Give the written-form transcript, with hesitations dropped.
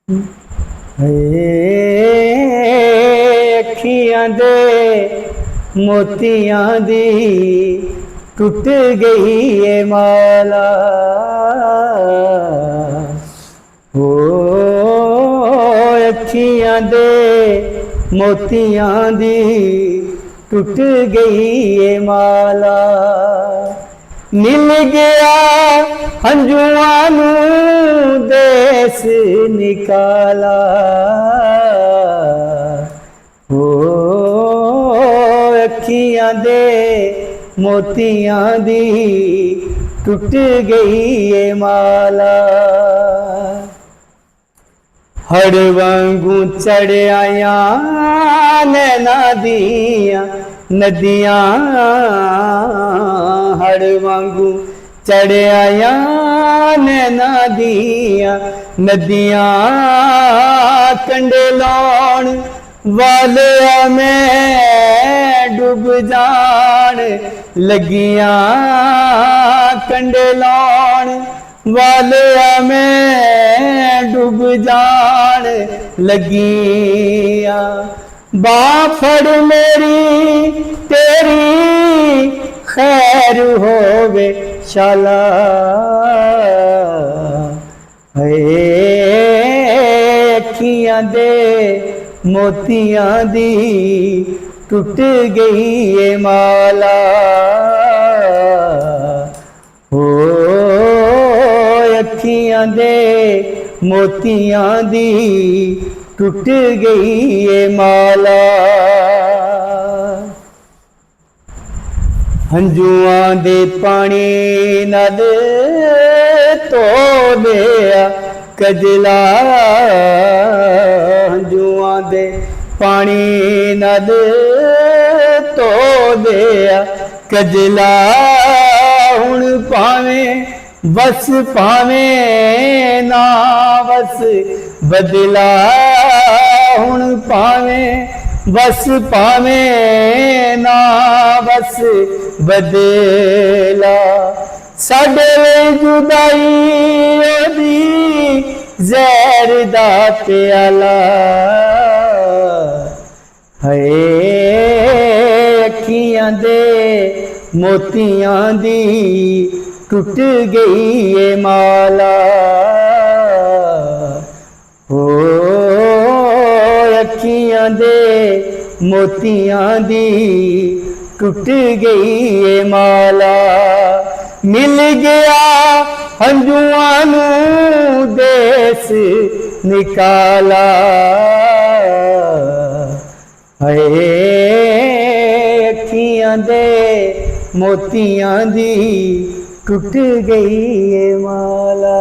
अखियां दे मोतियां दी टुट गई है माला। ओ अखियां दे मोतियां दी टुट गई है माला। मिल गया हंजुआं नू देस निकाला। ओ अखियां दे मोतियां दी टुट गई है माला। हड़ वांगू चढ़ आया नैना दियां नदियां। हड़ वांगू चढ़ आया नैना दियां नदियां। कंडे लाउण वाले मैं डूब जान लगियां। कंडे लाउण वाले मैं डूब जान लगियां। बांह फड़ मेरी तेरी खैर होवे शाला। अखियां दे मोतियां दी टुट गई है माला। ओ अखियां दे मोतियां दी टुट गई है माला। हंजुआं दे पानी नाल धो लिया कजला। हंजुआं दे पानी नाल धो लिया कजला। हुण भावें बस भावें ना बस बदला। हुण भावें बस भावें ना बस बदला। साडे जुदाई ओदी जहर दा प्याला। अखियां दे मोतियां दी टुट गई है माला। ओ अखियां दे मोतियां दी टुट गई है माला। मिल गया हंजुआं नू देस निकाला। अखियां दे मोतियां दी टुट गई है माला।